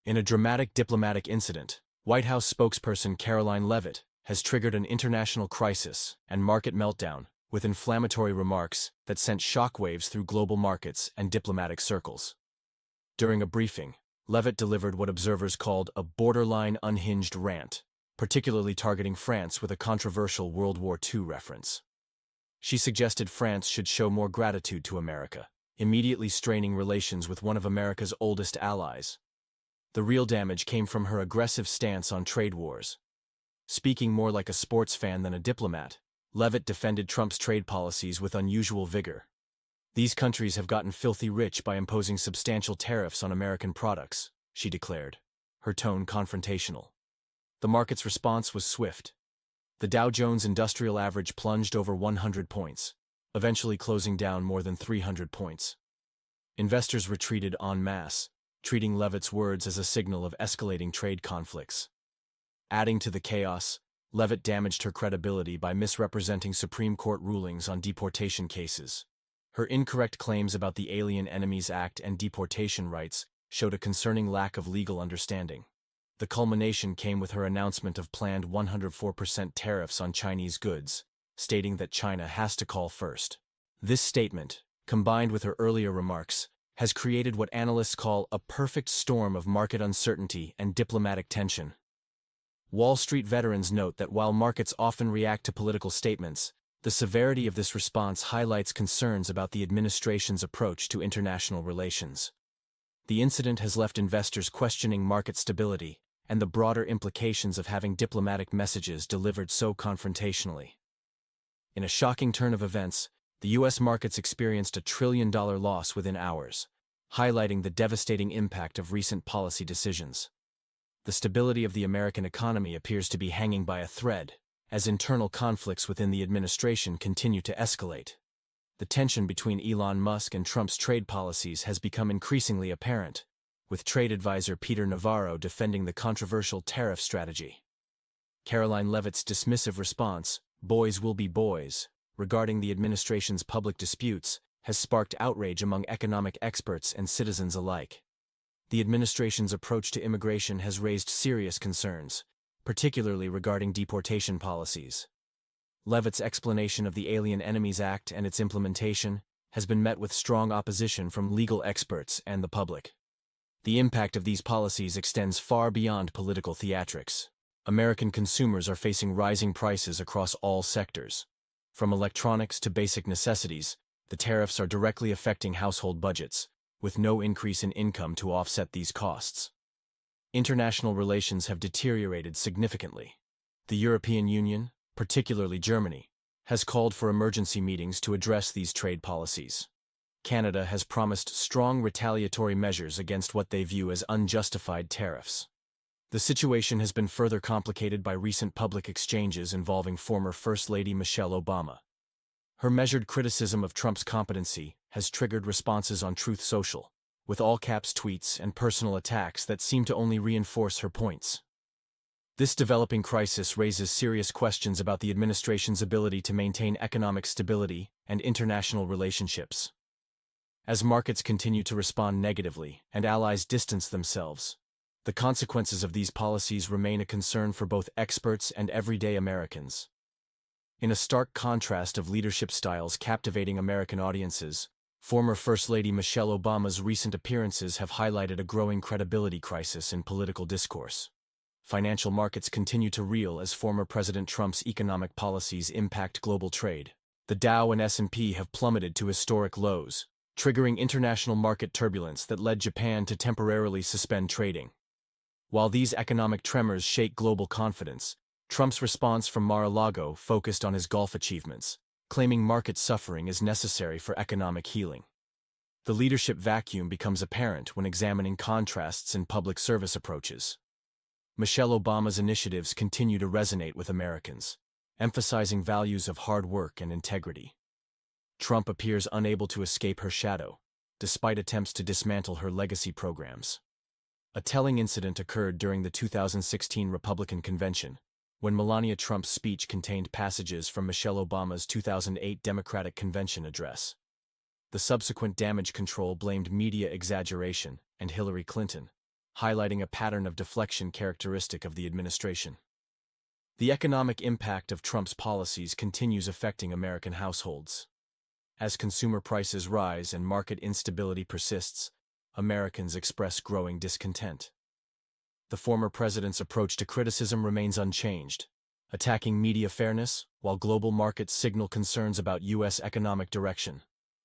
In a dramatic diplomatic incident, White House spokesperson Caroline Levit has triggered an international crisis and market meltdown with inflammatory remarks that sent shockwaves through global markets and diplomatic circles. During a briefing, Levit delivered what observers called a borderline unhinged rant, particularly targeting France with a controversial World War II reference. She suggested France should show more gratitude to America, immediately straining relations with one of America's oldest allies. The real damage came from her aggressive stance on trade wars. Speaking more like a sports fan than a diplomat, Levit defended Trump's trade policies with unusual vigor. These countries have gotten filthy rich by imposing substantial tariffs on American products, she declared, her tone confrontational. The market's response was swift. The Dow Jones Industrial Average plunged over 100 points, eventually closing down more than 300 points. Investors retreated en masse, treating Levit's words as a signal of escalating trade conflicts. Adding to the chaos, Levit damaged her credibility by misrepresenting Supreme Court rulings on deportation cases. Her incorrect claims about the Alien Enemies Act and deportation rights showed a concerning lack of legal understanding. The culmination came with her announcement of planned 104% tariffs on Chinese goods, stating that China has to call first. This statement, combined with her earlier remarks, has created what analysts call a perfect storm of market uncertainty and diplomatic tension. Wall Street veterans note that while markets often react to political statements, the severity of this response highlights concerns about the administration's approach to international relations. The incident has left investors questioning market stability and the broader implications of having diplomatic messages delivered so confrontationally. In a shocking turn of events, the U.S. markets experienced a $1 trillion loss within hours, highlighting the devastating impact of recent policy decisions. The stability of the American economy appears to be hanging by a thread, as internal conflicts within the administration continue to escalate. The tension between Elon Musk and Trump's trade policies has become increasingly apparent, with trade advisor Peter Navarro defending the controversial tariff strategy. Caroline Levit's dismissive response, "Boys will be boys," regarding the administration's public disputes, has sparked outrage among economic experts and citizens alike. The administration's approach to immigration has raised serious concerns, particularly regarding deportation policies. Levit's explanation of the Alien Enemies Act and its implementation has been met with strong opposition from legal experts and the public. The impact of these policies extends far beyond political theatrics. American consumers are facing rising prices across all sectors. From electronics to basic necessities, the tariffs are directly affecting household budgets, with no increase in income to offset these costs. International relations have deteriorated significantly. The European Union, particularly Germany, has called for emergency meetings to address these trade policies. Canada has promised strong retaliatory measures against what they view as unjustified tariffs. The situation has been further complicated by recent public exchanges involving former First Lady Michelle Obama. Her measured criticism of Trump's competency has triggered responses on Truth Social, with all-caps tweets and personal attacks that seem to only reinforce her points. This developing crisis raises serious questions about the administration's ability to maintain economic stability and international relationships. As markets continue to respond negatively and allies distance themselves, the consequences of these policies remain a concern for both experts and everyday Americans. In a stark contrast of leadership styles captivating American audiences, former First Lady Michelle Obama's recent appearances have highlighted a growing credibility crisis in political discourse. Financial markets continue to reel as former President Trump's economic policies impact global trade. The Dow and S&P have plummeted to historic lows, triggering international market turbulence that led Japan to temporarily suspend trading. While these economic tremors shake global confidence, Trump's response from Mar-a-Lago focused on his golf achievements, claiming market suffering is necessary for economic healing. The leadership vacuum becomes apparent when examining contrasts in public service approaches. Michelle Obama's initiatives continue to resonate with Americans, emphasizing values of hard work and integrity. Trump appears unable to escape her shadow, despite attempts to dismantle her legacy programs. A telling incident occurred during the 2016 Republican convention, when Melania Trump's speech contained passages from Michelle Obama's 2008 Democratic Convention address. The subsequent damage control blamed media exaggeration and Hillary Clinton, highlighting a pattern of deflection characteristic of the administration. The economic impact of Trump's policies continues affecting American households. As consumer prices rise and market instability persists, Americans express growing discontent. The former president's approach to criticism remains unchanged, attacking media fairness while global markets signal concerns about U.S. economic direction.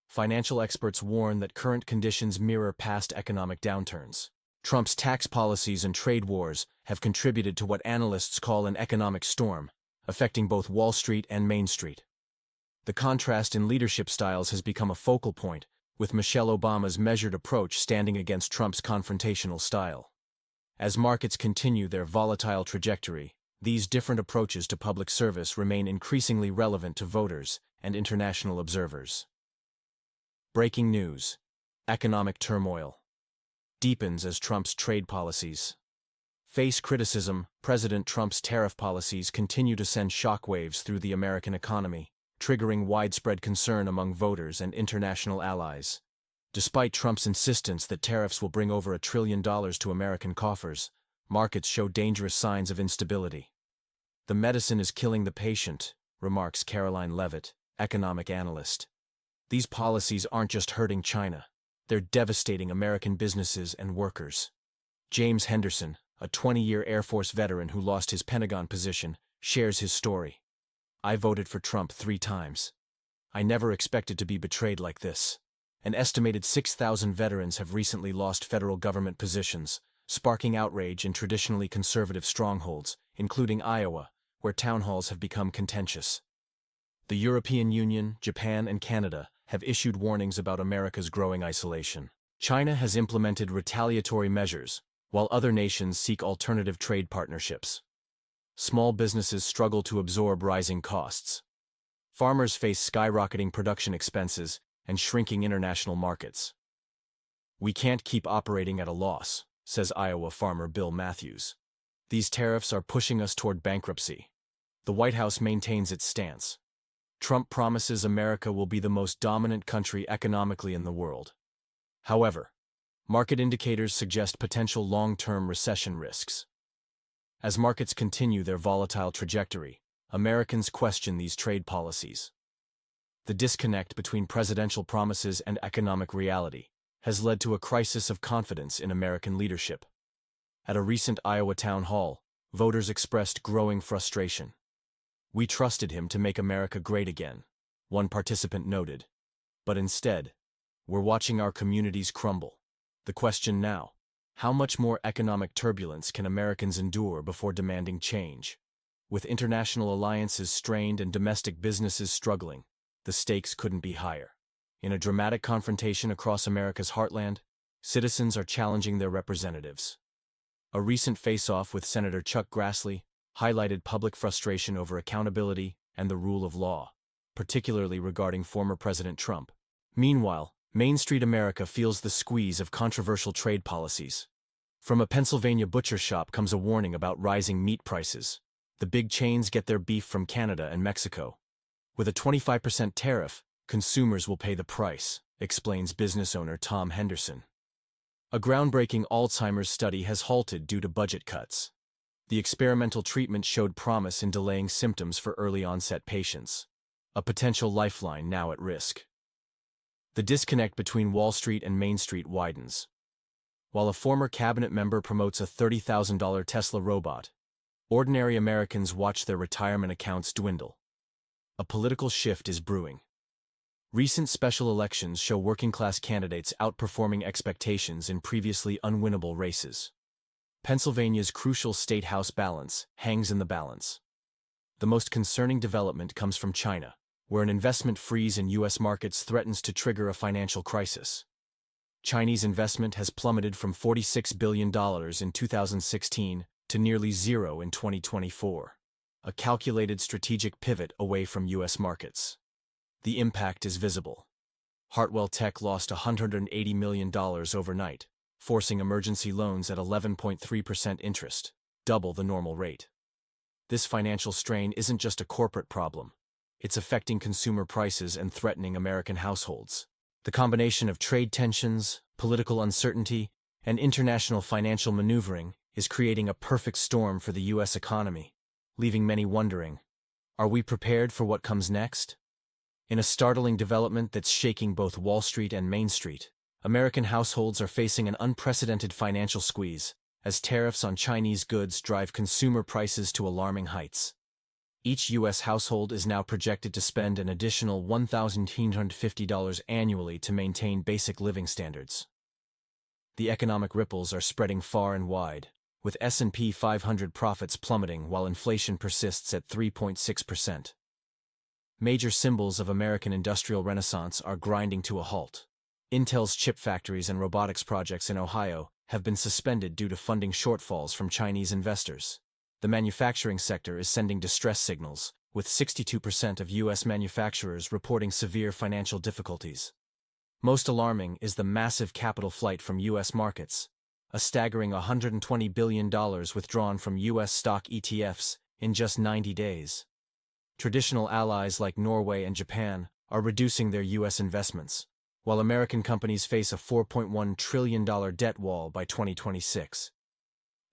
Financial experts warn that current conditions mirror past economic downturns. Trump's tax policies and trade wars have contributed to what analysts call an economic storm, affecting both Wall Street and Main Street. The contrast in leadership styles has become a focal point, with Michelle Obama's measured approach standing against Trump's confrontational style. As markets continue their volatile trajectory, these different approaches to public service remain increasingly relevant to voters and international observers. Breaking news: economic turmoil deepens as Trump's trade policies face criticism. President Trump's tariff policies continue to send shockwaves through the American economy, triggering widespread concern among voters and international allies. Despite Trump's insistence that tariffs will bring over $1 trillion to American coffers, markets show dangerous signs of instability. The medicine is killing the patient, remarks Caroline Levit, economic analyst. These policies aren't just hurting China, they're devastating American businesses and workers. James Henderson, a 20-year Air Force veteran who lost his Pentagon position, shares his story. I voted for Trump 3 times. I never expected to be betrayed like this. An estimated 6,000 veterans have recently lost federal government positions, sparking outrage in traditionally conservative strongholds, including Iowa, where town halls have become contentious. The European Union, Japan, and Canada have issued warnings about America's growing isolation. China has implemented retaliatory measures, while other nations seek alternative trade partnerships. Small businesses struggle to absorb rising costs. Farmers face skyrocketing production expenses and shrinking international markets. We can't keep operating at a loss, says Iowa farmer Bill Matthews. These tariffs are pushing us toward bankruptcy. The White House maintains its stance. Trump promises America will be the most dominant country economically in the world. However, market indicators suggest potential long-term recession risks. As markets continue their volatile trajectory, Americans question these trade policies. The disconnect between presidential promises and economic reality has led to a crisis of confidence in American leadership. At a recent Iowa town hall, voters expressed growing frustration. "We trusted him to make America great again," one participant noted. "But instead, we're watching our communities crumble." The question now: how much more economic turbulence can Americans endure before demanding change? With international alliances strained and domestic businesses struggling, the stakes couldn't be higher. In a dramatic confrontation across America's heartland, citizens are challenging their representatives. A recent face-off with Senator Chuck Grassley highlighted public frustration over accountability and the rule of law, particularly regarding former President Trump. Meanwhile, Main Street America feels the squeeze of controversial trade policies. From a Pennsylvania butcher shop comes a warning about rising meat prices. The big chains get their beef from Canada and Mexico. With a 25% tariff, consumers will pay the price, explains business owner Tom Henderson. A groundbreaking Alzheimer's study has halted due to budget cuts. The experimental treatment showed promise in delaying symptoms for early-onset patients, a potential lifeline now at risk. The disconnect between Wall Street and Main Street widens. While a former cabinet member promotes a $30,000 Tesla robot, ordinary Americans watch their retirement accounts dwindle. A political shift is brewing. Recent special elections show working-class candidates outperforming expectations in previously unwinnable races. Pennsylvania's crucial state house balance hangs in the balance. The most concerning development comes from China, where an investment freeze in U.S. markets threatens to trigger a financial crisis. Chinese investment has plummeted from $46 billion in 2016 to nearly zero in 2024, a calculated strategic pivot away from U.S. markets. The impact is visible. Hartwell Tech lost $180 million overnight, forcing emergency loans at 11.3% interest, double the normal rate. This financial strain isn't just a corporate problem. It's affecting consumer prices and threatening American households. The combination of trade tensions, political uncertainty, And international financial maneuvering is creating a perfect storm for the U.S. economy, leaving many wondering, are we prepared for what comes next? In a startling development that's shaking both Wall Street and Main Street, American households are facing an unprecedented financial squeeze, as tariffs on Chinese goods drive consumer prices to alarming heights. Each U.S. household is now projected to spend an additional $1,950 annually to maintain basic living standards. The economic ripples are spreading far and wide, with S&P 500 profits plummeting while inflation persists at 3.6%. Major symbols of American industrial renaissance are grinding to a halt. Intel's chip factories and robotics projects in Ohio have been suspended due to funding shortfalls from Chinese investors. The manufacturing sector is sending distress signals, with 62% of U.S. manufacturers reporting severe financial difficulties. Most alarming is the massive capital flight from U.S. markets, a staggering $120 billion withdrawn from U.S. stock ETFs in just 90 days. Traditional allies like Norway and Japan are reducing their U.S. investments, while American companies face a $4.1 trillion debt wall by 2026.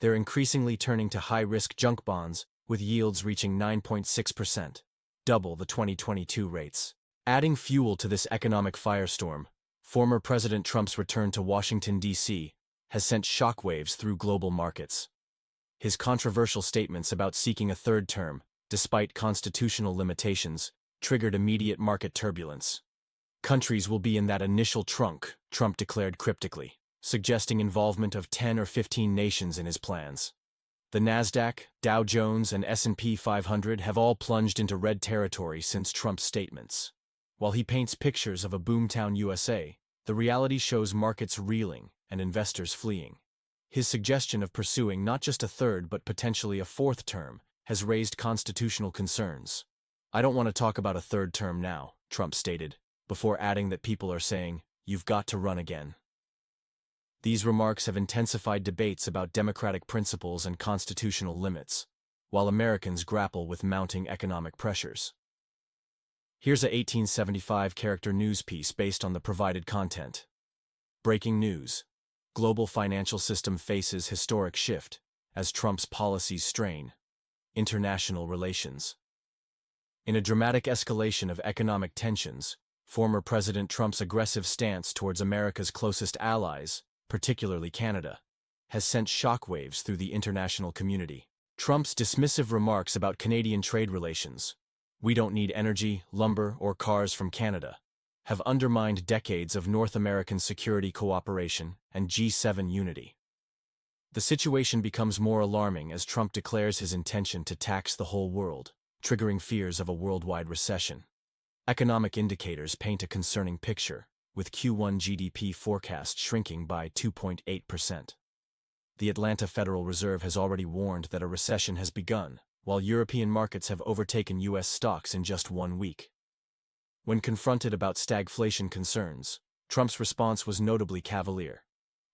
They're increasingly turning to high-risk junk bonds, with yields reaching 9.6%, double the 2022 rates. Adding fuel to this economic firestorm, former President Trump's return to Washington, D.C., has sent shockwaves through global markets. His controversial statements about seeking a third term, despite constitutional limitations, triggered immediate market turbulence. Countries will be in that initial trunk, Trump declared cryptically, suggesting involvement of 10 or 15 nations in his plans. The Nasdaq, Dow Jones, and S&P 500 have all plunged into red territory since Trump's statements. While he paints pictures of a boomtown USA, the reality shows markets reeling and investors fleeing. His suggestion of pursuing not just a third but potentially a fourth term has raised constitutional concerns. "I don't want to talk about a third term now," Trump stated, before adding that people are saying, "You've got to run again." These remarks have intensified debates about democratic principles and constitutional limits, while Americans grapple with mounting economic pressures. Here's a 1875-character news piece based on the provided content. Breaking news. Global financial system faces historic shift as Trump's policies strain international relations. In a dramatic escalation of economic tensions, former President Trump's aggressive stance towards America's closest allies, particularly Canada, has sent shockwaves through the international community. Trump's dismissive remarks about Canadian trade relations, "We don't need energy, lumber, or cars from Canada," have undermined decades of North American security cooperation and G7 unity. The situation becomes more alarming as Trump declares his intention to tax the whole world, triggering fears of a worldwide recession. Economic indicators paint a concerning picture, with Q1 GDP forecast shrinking by 2.8%. The Atlanta Federal Reserve has already warned that a recession has begun, while European markets have overtaken U.S. stocks in just 1 week. When confronted about stagflation concerns, Trump's response was notably cavalier.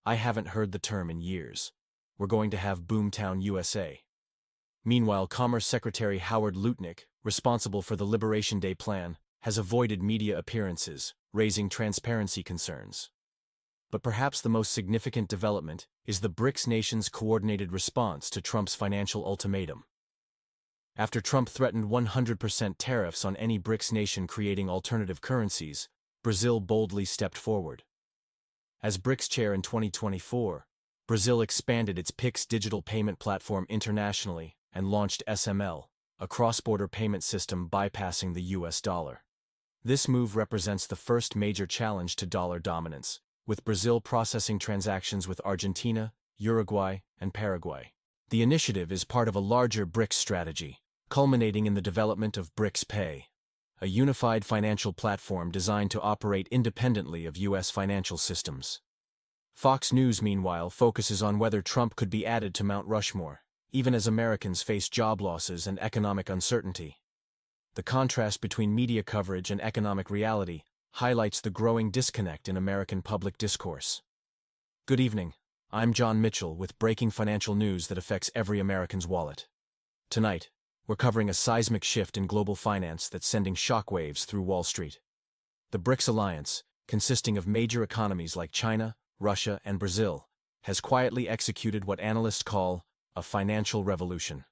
"I haven't heard the term in years. We're going to have Boomtown USA." Meanwhile, Commerce Secretary Howard Lutnick, responsible for the Liberation Day plan, has avoided media appearances, raising transparency concerns. But perhaps the most significant development is the BRICS nations' coordinated response to Trump's financial ultimatum. After Trump threatened 100% tariffs on any BRICS nation creating alternative currencies, Brazil boldly stepped forward. As BRICS chair in 2024, Brazil expanded its Pix digital payment platform internationally and launched SML, a cross-border payment system bypassing the U.S. dollar. This move represents the first major challenge to dollar dominance, with Brazil processing transactions with Argentina, Uruguay, and Paraguay. The initiative is part of a larger BRICS strategy, culminating in the development of BRICS Pay, a unified financial platform designed to operate independently of U.S. financial systems. Fox News, meanwhile, focuses on whether Trump could be added to Mount Rushmore, even as Americans face job losses and economic uncertainty. The contrast between media coverage and economic reality highlights the growing disconnect in American public discourse. Good evening, I'm John Mitchell with breaking financial news that affects every American's wallet. Tonight, we're covering a seismic shift in global finance that's sending shockwaves through Wall Street. The BRICS alliance, consisting of major economies like China, Russia, and Brazil, has quietly executed what analysts call a financial revolution.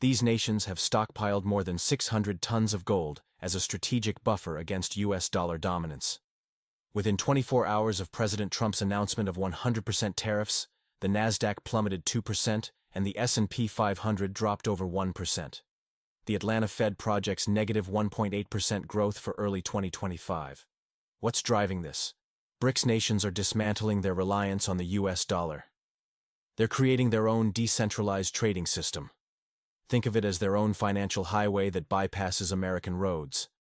These nations have stockpiled more than 600 tons of gold as a strategic buffer against U.S. dollar dominance. Within 24 hours of President Trump's announcement of 100% tariffs, the Nasdaq plummeted 2% and the S&P 500 dropped over 1%. The Atlanta Fed projects negative 1.8% growth for early 2025. What's driving this? BRICS nations are dismantling their reliance on the U.S. dollar. They're creating their own decentralized trading system. Think of it as their own financial highway that bypasses American roads.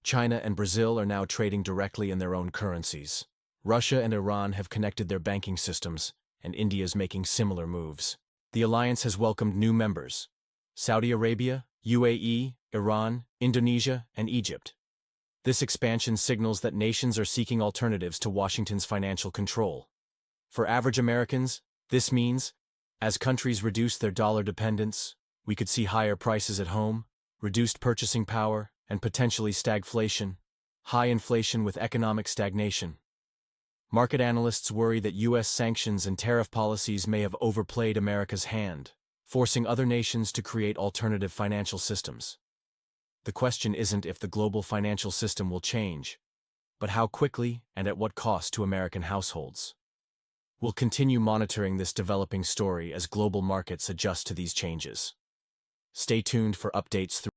China and Brazil are now trading directly in their own currencies. Russia and Iran have connected their banking systems, and India is making similar moves. The alliance has welcomed new members: Saudi Arabia, UAE, Iran, Indonesia, and Egypt. This expansion signals that nations are seeking alternatives to Washington's financial control. For average Americans, this means, as countries reduce their dollar dependence, we could see higher prices at home, reduced purchasing power, and potentially stagflation, high inflation with economic stagnation. Market analysts worry that U.S. sanctions and tariff policies may have overplayed America's hand, forcing other nations to create alternative financial systems. The question isn't if the global financial system will change, but how quickly and at what cost to American households. We'll continue monitoring this developing story as global markets adjust to these changes. Stay tuned for updates through